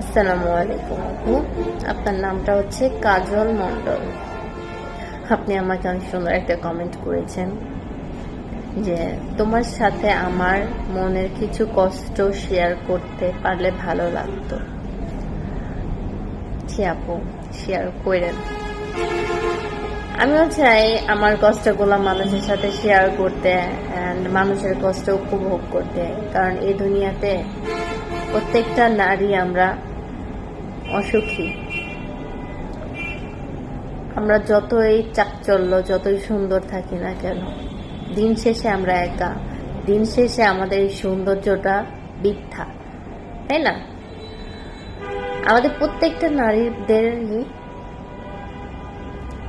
আসসালামু আলাইকুম আপু, আপনার নামটা হচ্ছে কাজল মণ্ডল। আপনি আমাকে অনেক সুন্দর একটা কমেন্ট করেছেন যে তোমার সাথে আমার মনের কিছু কষ্ট শেয়ার করতে পারলে ভালো লাগতো। জি আপু, শেয়ার করেন। আমিও চাই আমার কষ্টগুলো মানুষের সাথে শেয়ার করতে অ্যান্ড মানুষের কষ্ট উপভোগ করতে, কারণ এই দুনিয়াতে প্রত্যেকটা নারী আমরা অসুখী। আমরা যতই চাকচল্য, যতই সুন্দর থাকি না কেন, দিন শেষে আমরা একা। দিন শেষে আমাদের এই সৌন্দর্যটা মিথ্যা, তাই না? আমাদের প্রত্যেকটা নারীদেরই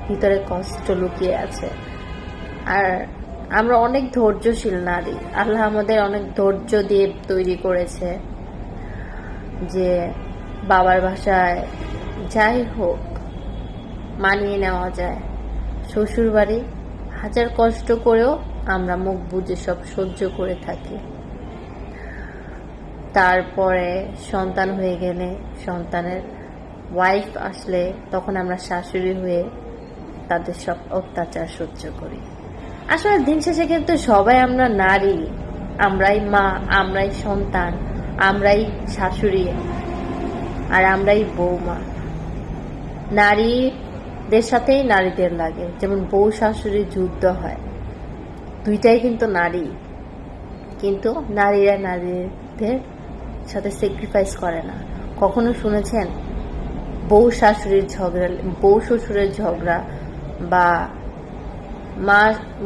ভিতরে কষ্ট লুকিয়ে আছে। আর আমরা অনেক ধৈর্যশীল নারী। আল্লাহ আমাদের অনেক ধৈর্য দিয়ে তৈরি করেছে, যে বাবার বাসায় যাই হোক মানিয়ে নেওয়া যায়। শ্বশুর বাড়ি হাজার কষ্ট করেও আমরা মুখ বুজে সব সহ্য করে থাকি। তারপরে সন্তান হয়ে গেলে, সন্তানের ওয়াইফ আসলে, তখন আমরা শাশুড়ি হয়ে তাদের সব অত্যাচার সহ্য করি। আসলে দিন শেষে কিন্তু সবাই আমরা নারী, আমরাই মা, আমরাই সন্তান, আমরাই শাশুড়ি, আর আমরাই বৌমা। নারীদের সাথেই নারীদের লাগে, যেমন বউ শাশুড়ি যুদ্ধ হয়, দুইটাই কিন্তু নারী। কিন্তু নারীরা নারীদের সাথে স্যাক্রিফাইস করে না। কখনো শুনেছেন বউ শাশুড়ির ঝগড়া, বউ শ্বশুরের ঝগড়া, বা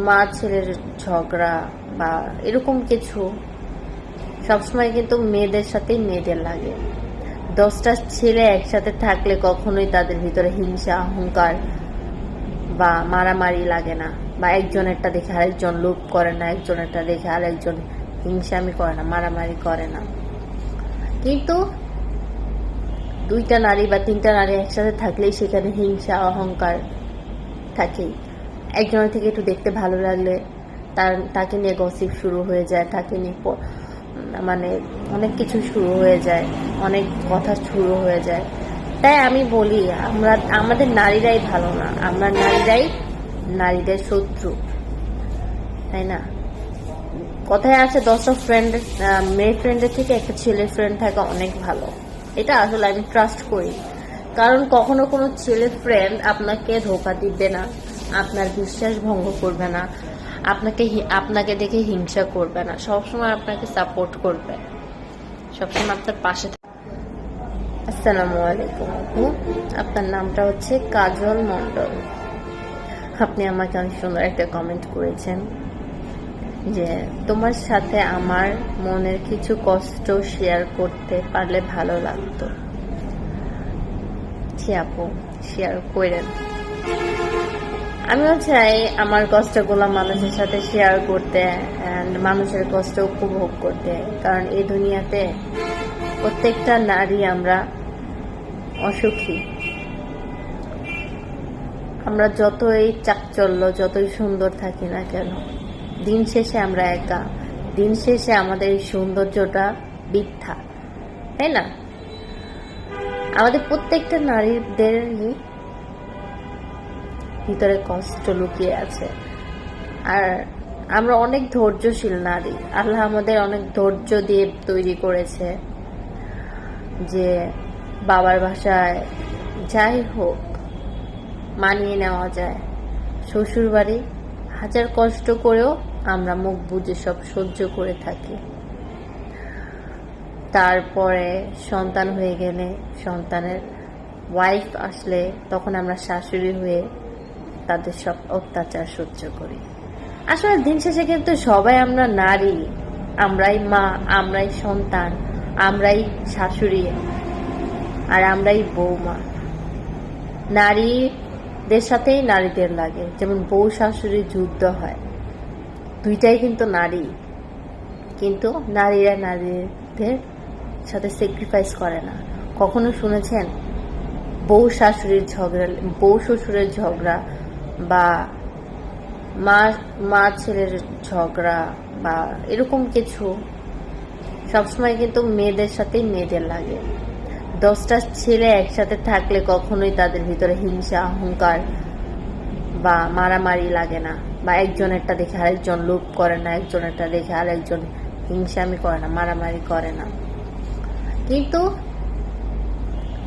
মা ছেলের ঝগড়া, বা এরকম কিছু? সবসময় কিন্তু মেয়েদের সাথেই মেয়েদের লাগে। 10টা ছেলে একসাথে থাকলে কখনোই তাদের ভিতরে হিংসা, অহংকার বা মারামারি লাগে না, বা একজনেরটা দেখে আরেকজন লোভ করে না, একজনেরটা দেখে আরেকজন হিংসামি করে না, মারামারি করে না। কিন্তু 2টা নারী বা 3টা নারী একসাথে থাকলেই সেখানে হিংসা, অহংকার থাকেই। একজনের থেকে একটু দেখতে ভালো লাগলে তাকে নিয়ে গসিপ শুরু হয়ে যায়, তাকে নিয়ে মানে অনেক কিছু শুরু হয়ে যায়, অনেক কথা শুরু হয়ে যায়। তাই আমি বলি, আমাদের নারীরাই ভালো না, আমরা নারীরাই নারীদের শত্রু, তাই না? কথায় আছে 10টা ফ্রেন্ড, মেয়ে ফ্রেন্ডের থেকে একটা ছেলে ফ্রেন্ড থাকা অনেক ভালো। এটা আসলে আমি ট্রাস্ট করি, কারণ কখনো কোনো ছেলে ফ্রেন্ড আপনাকে ধোঁকা দিবে না, আপনার বিশ্বাস ভঙ্গ করবে না, আপনাকে দেখে হিংসা করবে না, সবসময় আপনাকে সাপোর্ট করবে, সবসময় আপনার পাশে থাকবে। আসসালামু আলাইকুম আপু, আপনার নামটা হচ্ছে কাজল মণ্ডল। আপনি আমাকে অনেক সুন্দর একটা কমেন্ট করেছেন যে তোমার সাথে আমার মনের কিছু কষ্ট শেয়ার করতে পারলে ভালো লাগতো। জি আপু, শেয়ার করেন। আমিও চাই আমার কষ্টগুলো মানুষের সাথে শেয়ার করতে অ্যান্ড মানুষের কষ্ট উপভোগ করতে, কারণ এই দুনিয়াতে প্রত্যেকটা নারী আমরা অসুখী। আমরা যতই চাকচল্য, যতই সুন্দর থাকি না কেন, দিন শেষে আমরা একা। দিন শেষে আমাদের এই সৌন্দর্যটা মিথ্যা, তাই না? আমাদের প্রত্যেকটা নারীদেরই ভিতরে কষ্ট লুকিয়ে আছে। আর আমরা অনেক ধৈর্যশীল নারী। আল্লাহ আমাদের অনেক ধৈর্য দিয়ে তৈরি করেছে, যে বাবার বাসায় যাই হোক মানিয়ে নেওয়া যায়। শ্বশুর বাড়ি হাজার কষ্ট করেও আমরা মুখ বুজে সব সহ্য করে থাকি। তারপরে সন্তান হয়ে গেলে, সন্তানের ওয়াইফ আসলে, তখন আমরা শাশুড়ি হয়ে তাদের সব অত্যাচার সহ্য করি। আসলে দিন শেষে কিন্তু সবাই আমরা নারী, আমরাই মা, আমরাই সন্তান, আমরাই শাশুড়ি, আর আমরাই বৌমা। নারীদের সাথেই নারীদের লাগে, যেমন বউ শাশুড়ির যুদ্ধ হয়, দুইটাই কিন্তু নারী। কিন্তু নারীরা নারীদের সাথে স্যাক্রিফাইস করে না। কখনো শুনেছেন বউ শাশুড়ির ঝগড়া, বউ শ্বশুরের ঝগড়া, বা মা ছেলের ঝগড়া, বা এরকম কিছু? সবসময় কিন্তু মেয়েদের সাথেই মেয়েদের লাগে। 10টা ছেলে একসাথে থাকলে কখনোই তাদের ভিতরে হিংসা অহংকার বা মারামারি লাগে না, বা একজনেরটা দেখে আরেকজন লোভ করে না, একজনেরটা দেখে আরেকজন হিংসামি করে না, মারামারি করে না। কিন্তু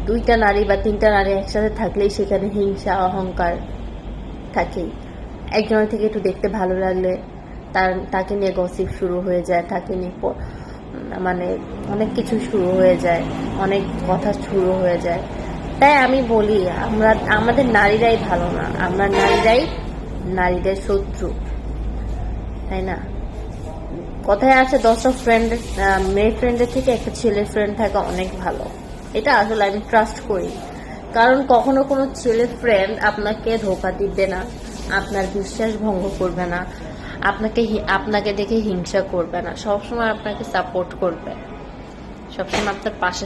2টা নারী বা 3টা নারী একসাথে থাকলেই সেখানে হিংসা অহংকার থাকেই। একজনের থেকে একটু দেখতে ভালো লাগলে তাকে নিয়ে গসিপ শুরু হয়ে যায়, তাকে নিয়ে মানে অনেক কিছু শুরু হয়ে যায়, অনেক কথা শুরু হয়ে যায়। তাই আমি বলি আমাদের নারীরাই ভালো না, আমরা নারীরাই নারীদের শত্রু, তাই না? কথায় আছে 10টা মেয়ে ফ্রেন্ডের থেকে একটা ছেলের ফ্রেন্ড থাকা অনেক ভালো। এটা আসলে আমি ট্রাস্ট করি, কারণ কখনো কোনো ছেলে ফ্রেন্ড আপনাকে ধোঁকা দিবে না, আপনার বিশ্বাস ভঙ্গ করবে না, আপনাকে দেখে হিংসা করবে না, সবসময় আপনাকে সাপোর্ট করবে, সবসময় আপনার পাশে